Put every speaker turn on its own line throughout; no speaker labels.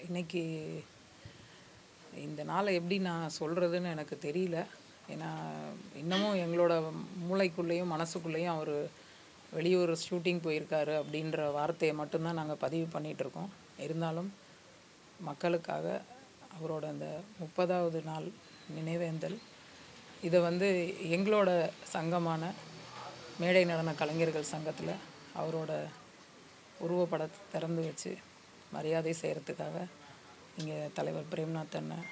இன்னைக்கு இந்த நாளை எப்படி நான் சொல்கிறதுன்னு எனக்கு தெரியல. ஏன்னா இன்னமும் எங்களோட மூளைக்குள்ளேயும் மனசுக்குள்ளேயும் அவர் வெளியூர் ஷூட்டிங் போயிருக்காரு அப்படின்ற வார்த்தையை மட்டும்தான் நாங்கள் பதிவு பண்ணிகிட்ருக்கோம். இருந்தாலும் மக்களுக்காக அவரோட அந்த 30வது நாள் நினைவேந்தல் இதை எங்களோட சங்கமான மேடை நடன கலைஞர்கள் சங்கத்தில் அவரோட உருவப்படத்தை திறந்து வச்சு மரியாதை செய்கிறதுக்காக இங்கே தலைவர் பிரேம்நாத் அண்ணன்,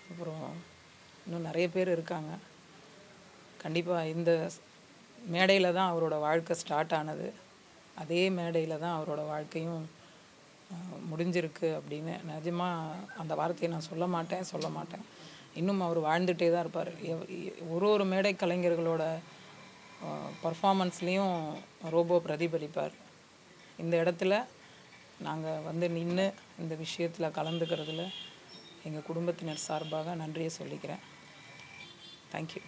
அப்புறம் இன்னும் நிறைய பேர் இருக்காங்க. கண்டிப்பாக இந்த மேடையில் தான் அவரோட வாழ்க்கை ஸ்டார்ட் ஆனது, அதே மேடையில் தான் அவரோட வாழ்க்கையும் முடிஞ்சிருக்கு அப்படின்னு நிஜமாக அந்த வார்த்தையை நான் சொல்ல மாட்டேன். இன்னும் அவர் வாழ்ந்துகிட்டே தான் இருப்பார். ஒரு மேடை கலைஞர்களோட பர்ஃபாமன்ஸ்லேயும் ரோபோ பிரதிபலிப்பார். இந்த இடத்துல நாங்கள் நின்று இந்த விஷயத்தில் கலந்துக்கிறதுல எங்கள் குடும்பத்தினர் சார்பாக நன்றியை சொல்லிக்கிறேன். தேங்க்யூ.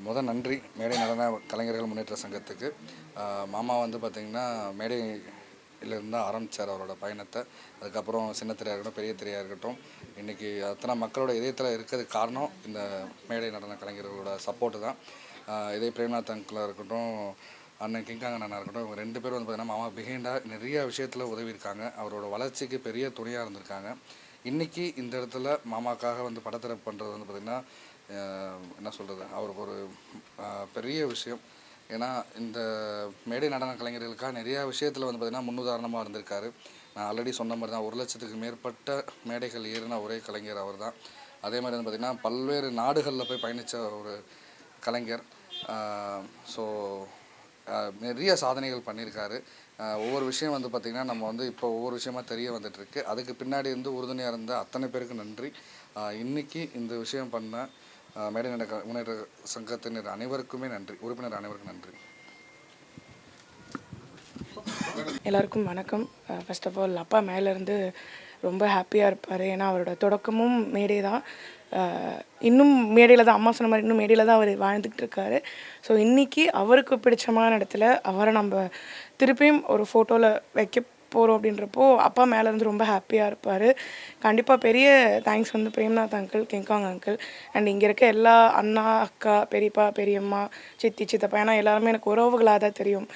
முதல் நன்றி மேடை நடன கலைஞர்கள் முன்னேற்ற சங்கத்துக்கு. மாமா பார்த்திங்கன்னா மேடையிலிருந்து ஆரம்பித்தார் அவரோட பயணத்தை. அதுக்கப்புறம் சின்ன திரையாக இருக்கட்டும், பெரிய திரையாக இருக்கட்டும், இன்றைக்கி அத்தனை மக்களோட இதயத்தில் இருக்கிறதுக்கு காரணம் இந்த மேடை நடன கலைஞர்களோட சப்போர்ட்டு தான். இதே பிரேம்நாத் அங்கிளாக இருக்கட்டும், அண்ணன் கிங்காங் அண்ணனாக இருக்கட்டும், இவங்க 2 பேர் பார்த்திங்கன்னா மாமா பிஹைண்டாக நிறைய விஷயத்தில் உதவியிருக்காங்க. அவரோட வளர்ச்சிக்கு பெரிய துணையாக இருந்திருக்காங்க. இன்றைக்கி இந்த இடத்துல மாமாக்காக படத்திறப்பு பண்ணுறது பார்த்திங்கன்னா என்ன சொல்கிறது, அவருக்கு ஒரு பெரிய விஷயம். ஏன்னா இந்த மேடை நடன கலைஞர்களுக்காக நிறையா விஷயத்தில் பார்த்திங்கன்னா முன்னுதாரணமாக இருந்திருக்காரு. நான் ஆல்ரெடி சொன்ன மாதிரி தான் 1 லட்சத்துக்கு மேற்பட்ட மேடைகள் ஏறின ஒரே கலைஞர் அவர் தான். அதே மாதிரி பார்த்திங்கன்னா பல்வேறு நாடுகளில் போய் பயணித்த ஒரு கலைஞர். ஸோ நிறைய சாதனைகள் பண்ணியிருக்காரு. ஒவ்வொரு விஷயம் பார்த்திங்கன்னா நம்ம இப்போ ஒவ்வொரு விஷயமா தெரிய வந்துட்டுருக்கு. அதுக்கு பின்னாடி உறுதுணையாக இருந்த அத்தனை பேருக்கு நன்றி. இன்றைக்கி இந்த விஷயம் பண்ண மேடை நடன முன்னேற்ற சங்கத்தினர் அனைவருக்குமே நன்றி, உறுப்பினர் அனைவருக்கும் நன்றி.
எல்லாருக்கும் வணக்கம். ஃபர்ஸ்ட் ஆஃப் ஆல் அப்பா மேலேருந்து ரொம்ப ஹாப்பியாக இருப்பார். ஏன்னா அவரோட தொடக்கமும் மேடை தான். இன்னும் மேடையில் தான், அம்மா சொன்ன மாதிரி இன்னும் மேடையில் தான் அவர் வாழ்ந்துக்கிட்டு இருக்காரு. ஸோ இன்றைக்கி அவருக்கு பிடிச்சமான இடத்துல அவரை நம்ம திருப்பியும் ஒரு ஃபோட்டோவில் வைக்க போகிறோம் அப்படின்றப்போ அப்பா மேலேருந்து ரொம்ப ஹாப்பியாக இருப்பார். கண்டிப்பாக பெரிய thanks Premnath uncle, King Kong uncle and இங்கே இருக்க எல்லா அண்ணா, அக்கா, பெரியப்பா, பெரியம்மா, சித்தி, சித்தப்பா. ஏன்னா எல்லாருமே எனக்கு உறவுகளாக தான் தெரியும்.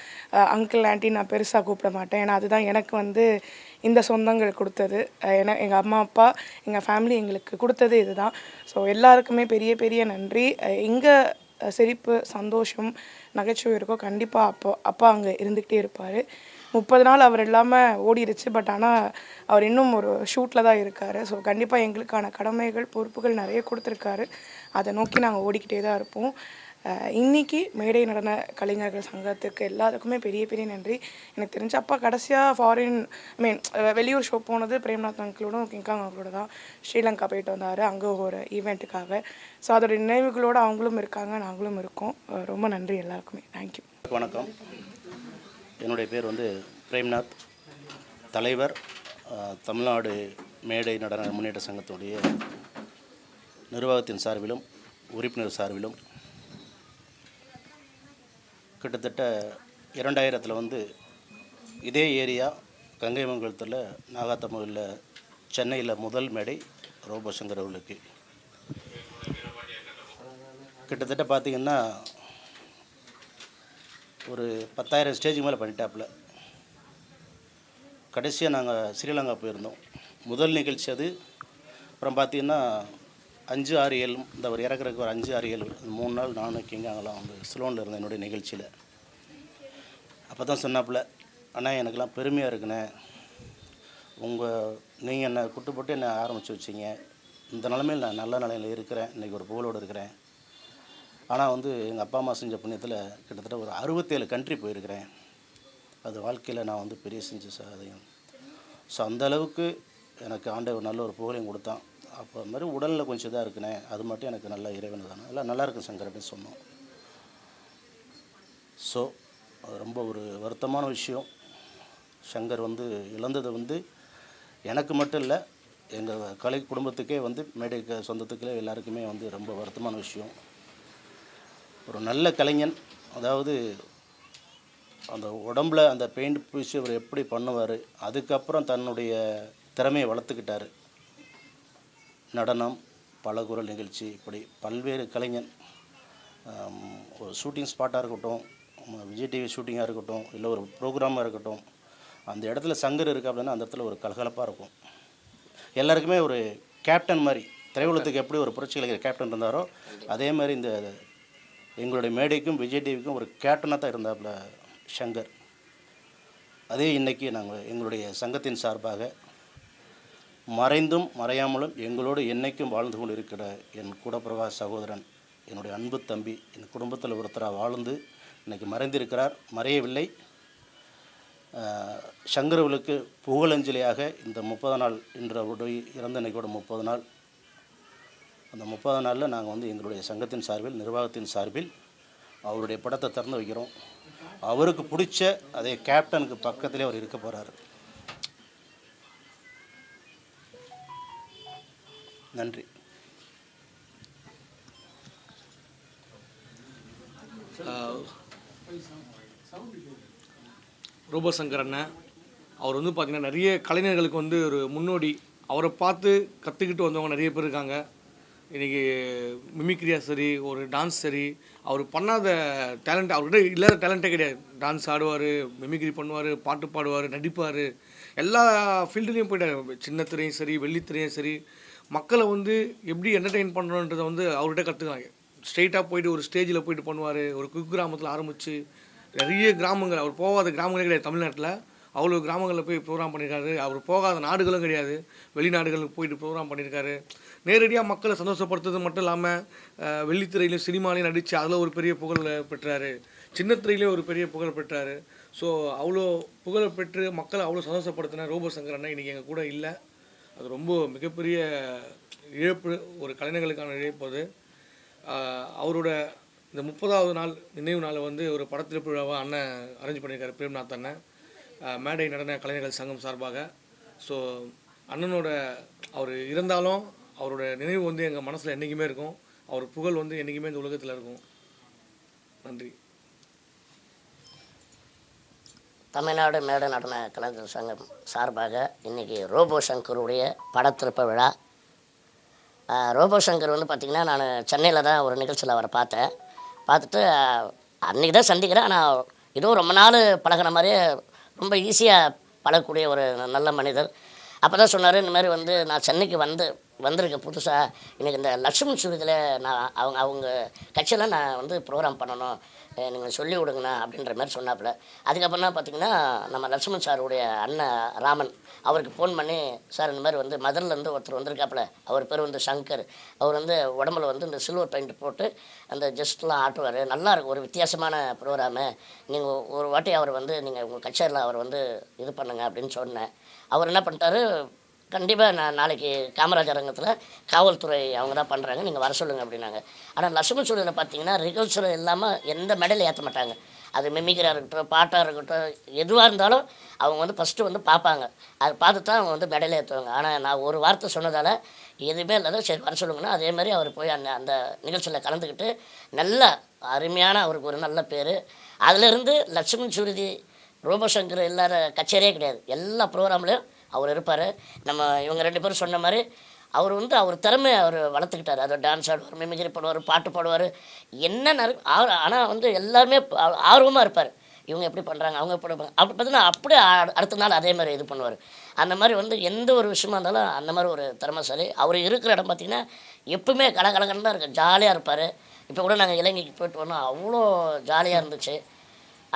அங்கிள், ஆண்டி நான் பெருசாக கூப்பிட மாட்டேன். ஏன்னா அதுதான் எனக்கு இந்த சொந்தங்கள் கொடுத்தது. ஏன்னா எங்கள் அம்மா, அப்பா, எங்கள் ஃபேமிலி எங்களுக்கு கொடுத்தது இதுதான். ஸோ எல்லாருக்குமே பெரிய பெரிய நன்றி. இங்கே சிரிப்பு, சந்தோஷம், நகைச்சுவை இருக்கோ கண்டிப்பாக அப்பா அங்கே இருந்துக்கிட்டே இருப்பார். 30 நாள் அவர் இல்லாமல் ஓடிடுச்சு. பட் ஆனால் அவர் இன்னும் ஒரு ஷூட்டில் தான் இருக்கார். ஸோ கண்டிப்பாக எங்களுக்கான கடமைகள், பொறுப்புகள் நிறைய கொடுத்துருக்காரு. அதை நோக்கி நாங்கள் ஓடிக்கிட்டே தான் இருப்போம். இன்றைக்கி மேடை நடன கலைஞர்கள் சங்கத்துக்கு எல்லாத்துக்குமே பெரிய பெரிய நன்றி. எனக்கு தெரிஞ்ச அப்பா கடைசியாக வெளியூர் ஷோ போனது பிரேம்நாத் அங்கிளோடும் கிங்காங் அங்கிளோட தான். ஸ்ரீலங்கா போயிட்டு வந்தார், அங்கே ஒரு ஈவெண்ட்டுக்காக. ஸோ அதோடைய நினைவுகளோடு அவங்களும் இருக்காங்க, நாங்களும் இருக்கோம். ரொம்ப நன்றி எல்லாருக்குமே. தேங்க்யூ.
வணக்கம். என்னுடைய பேர் பிரேம்நாத், தலைவர், தமிழ்நாடு மேடை நடன முன்னேற்ற சங்கத்துடைய நிர்வாகத்தின் சார்பிலும் உறுப்பினர் சார்பிலும் கிட்டத்தட்ட 2000 இதே ஏரியா கங்கைமங்கலத்தில் நாகாத்தமிழில் சென்னையில் முதல் மேடை ரோபோ சங்கர் அவர்களுக்கு கிட்டத்தட்ட பார்த்திங்கன்னா ஒரு 10,000 ஸ்டேஜுக்கு மேலே பண்ணிட்டாப்புல. கடைசியாக நாங்கள் ஸ்ரீலங்கா போயிருந்தோம். முதல் நிகழ்ச்சி அது. அப்புறம் பார்த்திங்கன்னா 5, 6, 7 இந்த ஒரு இறக்குறதுக்கு ஒரு 5, 6, 7 3 நாள் நானும் கிங்காங்கெல்லாம் ஸ்லோனில் இருந்தேன் என்னுடைய நிகழ்ச்சியில். அப்போ தான் சொன்னாப்புல, அண்ணா எனக்கெல்லாம் பெருமையாக இருக்குண்ணே, நீங்கள் என்னை கூட்டு போட்டு என்னை ஆரம்பித்து வச்சிங்க. இந்த நிலைமையில் நான் நல்ல நிலையில் இருக்கிறேன், இன்றைக்கி ஒரு புகழோடு இருக்கிறேன். ஆனால் எங்கள் அப்பா அம்மா செஞ்ச புண்ணியத்தில் கிட்டத்தட்ட ஒரு 67 கண்ட்ரி போயிருக்கிறேன். அது வாழ்க்கையில் நான் பெரிய செஞ்ச சாதகம். ஸோ அந்தளவுக்கு எனக்கு ஆண்டவர் நல்ல ஒரு புகழையும் கொடுத்தான். அப்போ அது மாதிரி உடலில் கொஞ்சம் இதாக இருக்குண்ணே, அது மட்டும் எனக்கு நல்ல இறைவன் தானே, எல்லாம் நல்லா இருக்கும் சங்கர் அப்படின்னு சொன்னோம். ஸோ அது ரொம்ப ஒரு வருத்தமான விஷயம். சங்கர் இழந்தது எனக்கு மட்டும் இல்லை, எங்கள் கலை குடும்பத்துக்கே மேடை சொந்தத்துக்கே எல்லாருக்குமே ரொம்ப வருத்தமான விஷயம். ஒரு நல்ல கலைஞன், அதாவது அந்த உடம்புல அந்த பெயிண்ட் பூசி அவர் எப்படி பண்ணுவார், அதுக்கப்புறம் தன்னுடைய திறமையை வளர்த்துக்கிட்டார். நடனம், பலகுரல் நிகழ்ச்சி, இப்படி பல்வேறு கலைஞன். ஒரு ஷூட்டிங் ஸ்பாட்டாக இருக்கட்டும், விஜய் டிவி ஷூட்டிங்காக இருக்கட்டும், இல்லை ஒரு ப்ரோக்ராமாக இருக்கட்டும், அந்த இடத்துல சங்கர் இருக்குது அப்படின்னா அந்த இடத்துல ஒரு கலகலப்பாக இருக்கும். எல்லாருக்குமே ஒரு கேப்டன் மாதிரி, திரையுலகத்துக்கு எப்படி ஒரு புரட்சி கலைஞர் கேப்டன் இருந்தாரோ அதே மாதிரி இந்த எங்களுடைய மேடைக்கும் விஜய் டிவிக்கும் ஒரு கேப்டனாக தான் இருந்தாப்புல சங்கர். அதே இன்றைக்கி நாங்கள் எங்களுடைய சங்கத்தின் சார்பாக மறைந்தும் மறையாமலும் எங்களோடு என்றைக்கும் வாழ்ந்து கொண்டு இருக்கிற என் கூடப்பிரவா சகோதரன், என்னுடைய அன்பு தம்பி, என் குடும்பத்தில் ஒருத்தராக வாழ்ந்து இன்றைக்கி மறைந்திருக்கிறார். மறையவில்லை. சங்கரவர்களுக்கு புகழஞ்சலியாக இந்த 30 நாள் இன்று இறந்த இன்றைக்கோட 30 நாள், அந்த 30 நாளில் நாங்கள் வந்து எங்களுடைய சங்கத்தின் சார்பில், நிர்வாகத்தின் சார்பில் அவருடைய படத்தை திறந்து வைக்கிறோம். அவருக்கு பிடிச்ச அதே கேப்டனுக்கு பக்கத்திலே அவர் இருக்க போகிறார். நன்றி.
ரோபோ சங்கர் அண்ணன் அவர் வந்து பார்த்திங்கன்னா நிறைய கலைஞர்களுக்கு வந்து ஒரு முன்னோடி. அவரை பார்த்து கற்றுக்கிட்டு வந்தவங்க நிறைய பேர் இருக்காங்க. இன்றைக்கி மிமிக்ரியா சரி, ஒரு டான்ஸ் சரி, அவர் பண்ணாத டேலண்ட், அவர்கிட்ட இல்லாத டேலண்ட்டே கிடையாது. டான்ஸ் ஆடுவார், மிமிக்ரி பண்ணுவார், பாட்டு பாடுவார், நடிப்பார், எல்லா ஃபீல்டுலேயும் போய்ட்டார். சின்ன திரையும் சரி, வெள்ளித்திரையும் சரி, மக்களை வந்து எப்படி என்டர்டெயின் பண்ணுறோன்றதை வந்து அவர்கிட்ட கற்றுக்கலாம். ஸ்ட்ரெயிட்டாக போயிட்டு ஒரு ஸ்டேஜில் போயிட்டு பண்ணுவார். ஒரு குக்கிராமத்தில் ஆரம்பித்து நிறைய கிராமங்கள், அவர் போகாத கிராமங்களே கிடையாது தமிழ்நாட்டில். அவ்வளோ கிராமங்களில் போய் ப்ரோக்ராம் பண்ணியிருக்காரு. அவர் போகாத நாடுகளும் கிடையாது, வெளிநாடுகளுக்கு போயிட்டு ப்ரோக்ராம் பண்ணியிருக்காரு. நேரடியாக மக்களை சந்தோஷப்படுத்துறது மட்டும் இல்லாமல் வெள்ளித்திரையிலையும் சினிமாலையும் நடித்து அதில் ஒரு பெரிய புகழ் பெற்றார். சின்ன திரையிலே ஒரு பெரிய புகழ் பெற்றார். ஸோ அவ்வளோ புகழை பெற்று மக்களை அவ்வளோ சந்தோஷப்படுத்தின ரோபோ சங்கர் அண்ணா இன்றைக்கி எங்கள் கூட இல்லை. அது ரொம்ப மிகப்பெரிய இழப்பு, ஒரு கலைஞர்களுக்கான இழப்பு அது. அவரோட இந்த 30வது நாள் நினைவு நாளை வந்து ஒரு படத்திருப்பு விழாவை அண்ணன் அரேஞ்ச் பண்ணியிருக்காரு, பிரேம்நாத் அண்ணன், மேடை நடன கலைஞர்கள் சங்கம் சார்பாக. ஸோ அண்ணனோட அவர் இருந்தாலும் அவரோட நினைவு வந்து எங்கள் மனசில் என்றைக்குமே இருக்கும். அவர் புகழ் வந்து என்றைக்குமே இந்த உலகத்தில் இருக்கும். நன்றி.
தமிழ்நாடு மேடை நடன கலைஞர் சங்கம் சார்பாக இன்றைக்கி ரோபோ சங்கருடைய படத்திருப்ப விழா. ரோபோ சங்கர் வந்து பார்த்திங்கன்னா, நான் சென்னையில் தான் ஒரு நிகழ்ச்சியில் அவரை பார்த்துட்டு அன்றைக்கி தான் சந்திக்கிறேன். ஆனால் இதுவும் ரொம்ப நாள் பழகின மாதிரியே ரொம்ப ஈஸியாக பழகக்கூடிய ஒரு நல்ல மனிதர். அப்போ தான் சொன்னார், இந்த மாதிரி வந்து நான் சென்னைக்கு வந்திருக்கேன் புதுசாக, எனக்கு இந்த லட்சுமி சுருதியில் நான் அவங்க கட்சியில் நான் வந்து ப்ரோக்ராம் பண்ணணும், நீங்கள் சொல்லி விடுங்கண்ணா அப்படின்ற மாதிரி சொன்னாப்புல. அதுக்கப்புறம் தான் பார்த்திங்கன்னா, நம்ம லட்சுமண் சாருடைய அண்ணன் ராமன் அவருக்கு ஃபோன் பண்ணி, சார் இந்த மாதிரி வந்து மதுரிலேருந்து ஒருத்தர் வந்திருக்காப்புல, அவர் பேர் வந்து சங்கர், அவர் வந்து உடம்புல வந்து இந்த சில்வர் பெயிண்ட் போட்டு அந்த ஜஸ்ட்லாம் ஆட்டுவார், நல்லாயிருக்கும், ஒரு வித்தியாசமான ப்ரோக்ராமு, நீங்கள் ஒரு வாட்டி அவர் வந்து நீங்கள் உங்கள் கச்சேரியில் அவர் வந்து இது பண்ணுங்க அப்படின்னு சொன்னேன். அவர் என்ன பண்ணிட்டாரு, கண்டிப்பாக நான் நாளைக்கு காமராஜர் அரங்கத்தில் காவல்துறை அவங்க தான் பண்ணுறாங்க, நீங்கள் வர சொல்லுங்கள் அப்படின்னாங்க. ஆனால் லட்சுமண் சூழலில் பார்த்தீங்கன்னா ரிகல்ச்சல் இல்லாமல் எந்த மெடலும் ஏற்ற மாட்டாங்க. அது மிமிக்ரியாக இருக்கட்டும், பாட்டாக இருக்கட்டும், எதுவாக இருந்தாலும் அவங்க வந்து ஃபஸ்ட்டு வந்து பார்ப்பாங்க. அதை பார்த்து தான் அவங்க வந்து மெடலை ஏற்றுவாங்க. ஆனால் நான் ஒரு வார்த்தை சொன்னதால் எதுவுமே இல்லாத சரி வர சொல்லுங்கன்னா, அதே மாதிரி அவர் போய் அந்த நிகழ்ச்சியில் கலந்துக்கிட்டு நல்ல அருமையான, அவருக்கு ஒரு நல்ல பேர். அதிலிருந்து லட்சுமண் சுருதி, ரோபோ சங்கர் இல்லாத கச்சேரியே கிடையாது. எல்லா ப்ரோக்ராம்லேயும் அவர் இருப்பார். நம்ம இவங்க 2 பேரும் சொன்ன மாதிரி அவர் வந்து அவர் திறமை அவர் வளர்த்துக்கிட்டார். அதை டான்ஸ் ஆடுவார், மிமிக்ரி பண்ணுவார், பாட்டு பாடுவார், என்ன ஆனால் வந்து எல்லாருமே ஆர்வமாக இருப்பார். இவங்க எப்படி பண்ணுறாங்க, அவங்க எப்படி அப்படி பார்த்தீங்கன்னா அப்படியே அடுத்த நாள் அதே மாதிரி இது பண்ணுவார். அந்த மாதிரி வந்து எந்த ஒரு விஷயமா இருந்தாலும் அந்த மாதிரி ஒரு திறமைசாலி. அவர் இருக்கிற இடம் பார்த்திங்கன்னா எப்பவுமே கலகலகன்னு தான் இருக்கும், ஜாலியாக இருப்பார். இப்போ கூட நாங்கள் இலங்கைக்கு போயிட்டு வந்தோம், அவ்வளோ ஜாலியாக இருந்துச்சு.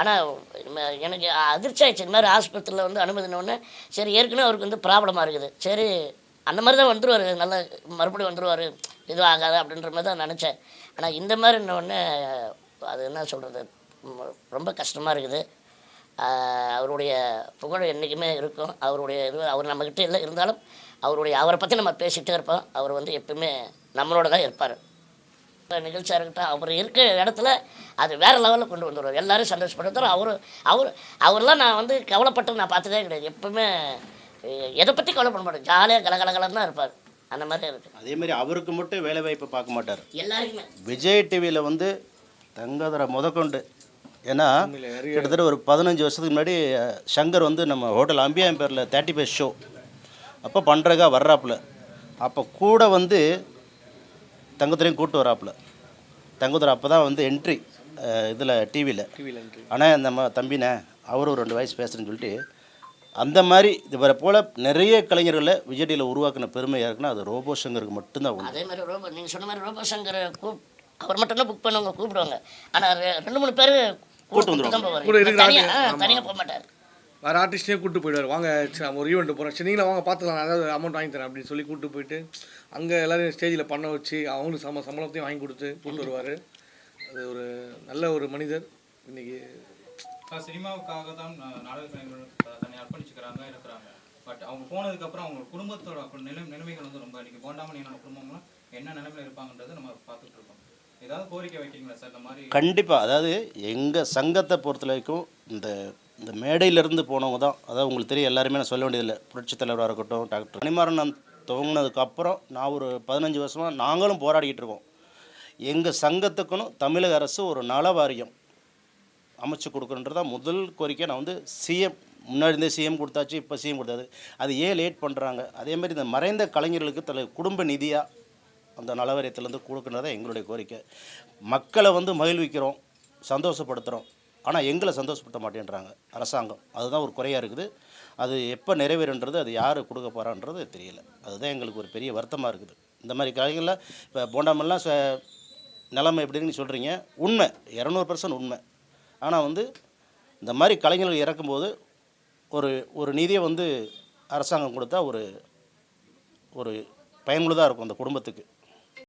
ஆனால் எனக்கு அதிர்ச்சி ஆயிடுச்சு, இந்த மாதிரி ஆஸ்பத்திரியில் வந்து அனுமதினோடனே. சரி, ஏற்கனவே அவருக்கு வந்து ப்ராப்ளமாக இருக்குது, சரி அந்த மாதிரி தான் வந்துடுவார், நல்லா மறுபடியும் வந்துடுவார், இதுவும் ஆகாது அப்படின்ற மாதிரி தான் நினச்சேன். ஆனால் இந்த மாதிரி இன்னொன்று அது என்ன சொல்கிறது, ரொம்ப கஷ்டமாக இருக்குது. அவருடைய புகழ் என்றைக்குமே இருக்கும். அவருடைய இது அவர் நம்மக்கிட்ட இல்லை, இருந்தாலும் அவரை பற்றி நம்ம பேசிகிட்டே இருப்போம். அவர் வந்து எப்பவுமே நம்மளோட தான் இருப்பார். நிகழ்ச்சியாக இருக்கட்டும், அவர் இருக்கிற இடத்துல அது வேறு லெவலில் கொண்டு வந்துடுவார், எல்லோரும் சந்தோஷப்படுத்தார். அவரெலாம் நான் வந்து கவலைப்பட்டு நான் பார்த்ததே கிடையாது. எப்பவுமே எதை பற்றி கவலைப்பட மாட்டேன், ஜாலியாக கலகலகலன்னு தான் இருப்பார். அந்த மாதிரி இருக்குது.
அதே மாதிரி அவருக்கு மட்டும் வேலை வாய்ப்பை பார்க்க மாட்டார்,
எல்லாருக்குமே.
விஜய் டிவியில் வந்து தங்கதரை முதற்கொண்டு ஏன்னா
உண்மையிலே நிறைய
கிட்டத்தட்ட ஒரு 15 வருஷத்துக்கு முன்னாடி சங்கர் வந்து நம்ம ஹோட்டல் அம்பியாயம் பேரில் 35 ஷோ அப்போ பண்ணுறக்கா வர்றாப்புல. அப்போ கூட வந்து தங்கத்துறையும் கூப்பிட்டு வராப்புல. தங்கத்துறை அப்போ தான் வந்து என்ட்ரி இதில் டிவியில். ஆனால் நம்ம தம்பினே அவரும் ஒரு 2 வயசு பேசுகிறேன்னு சொல்லிட்டு அந்த மாதிரி இவரை போல் நிறைய கலைஞர்களை விஜய் டிவியில் உருவாக்கின பெருமையாக இருக்குன்னா அது ரோபோ சங்கருக்கு மட்டும்தான் உண்டு.
அதே மாதிரி நீங்கள் சொன்ன மாதிரி ரோபோ சங்கரை அவர் மட்டும் தான் புக் பண்ணவங்க கூப்பிடுவாங்க. ஆனால் 2-3 பேர்
கூட்டு வந்துருவாங்க.
கூட இருக்கிற
தனியாக போக மாட்டார்.
வேறு ஆர்டிஸ்ட்டையும் கூப்பிட்டு போயிடுவார். வாங்க சரி, நம்ம ஒரு ஈவெண்ட் போகிறோம், சரி நீங்களே வாங்க பார்த்துக்கலாம், அதாவது அமௌண்ட் வாங்கி தரேன் அப்படின்னு சொல்லி கூப்பிட்டு போயிட்டு அங்கே எல்லோரும் ஸ்டேஜில் பண்ண வச்சு அவங்களுக்கு சம்பளத்தையும் வாங்கி கொடுத்து கூப்பிட்டு வருவார். அது ஒரு நல்ல ஒரு மனிதர். இன்றைக்கி
சினிமாவுக்காக தான் நாடக கலைஞர்கள் தன்னை அர்ப்பணிச்சுக்கிறாங்க இருக்கிறாங்க. பட் அவங்க போனதுக்கப்புறம் அவங்க குடும்பத்தோட நிலைமைகள் வந்து ரொம்ப இன்றைக்கி போண்டாமல் என்னோட குடும்பம்லாம் என்ன நிலைமையில் இருப்பாங்கன்றதை நம்ம பார்த்துட்டு இருக்கோம். ஏதாவது கோரிக்கை வைக்கிறீங்களா சார் இந்த மாதிரி?
கண்டிப்பாக. அதாவது எங்கள் சங்கத்தை பொறுத்த வரைக்கும் இந்த இந்த மேடையிலேருந்து போனவங்க தான், அதாவது உங்களுக்கு தெரியும் எல்லாருமே நான் சொல்ல வேண்டியதில்லை. புரட்சித் தலைவராக இருக்கட்டும், டாக்டர் மணிமாறன் துவங்கினதுக்கப்புறம் நான் ஒரு 15 வருஷமாக நாங்களும் போராடிக்கிட்டு இருக்கோம். எங்கள் சங்கத்துக்குன்னு தமிழக அரசு ஒரு நல வாரியம் அமைச்சு கொடுக்குறன்றதான் முதல் கோரிக்கை. நான் வந்து சிஎம் முன்னாடி இருந்தே சிஎம் கொடுத்தாச்சு, இப்போ சிஎம் கொடுத்தாது. அது ஏன் லேட் பண்ணுறாங்க? அதேமாதிரி இந்த மறைந்த கலைஞர்களுக்கு குடும்ப நிதியாக அந்த நலவாரியத்திலேருந்து கொடுக்குறதான் எங்களுடைய கோரிக்கை. மக்களை வந்து மகிழ்விக்கிறோம், சந்தோஷப்படுத்துகிறோம், ஆனால் எங்களை சந்தோஷப்படுத்த மாட்டேன்றாங்க அரசாங்கம். அதுதான் ஒரு குறையாக இருக்குது. அது எப்போ நிறைவேறுன்றது அது யார் கொடுக்க போகிறான்றது தெரியல. அதுதான் எங்களுக்கு ஒரு பெரிய வருத்தமாக இருக்குது. இந்த மாதிரி கலைகளில் இப்போ போண்டாமெல்லாம் நிலைமை எப்படின்னு சொல்கிறீங்க, உண்மை 200% உண்மை. ஆனால் வந்து இந்த மாதிரி கலைஞர்கள் இறக்கும்போது ஒரு ஒரு நிதியை வந்து அரசாங்கம் கொடுத்தா ஒரு ஒரு பயனுள்ளதாக இருக்கும் அந்த குடும்பத்துக்கு.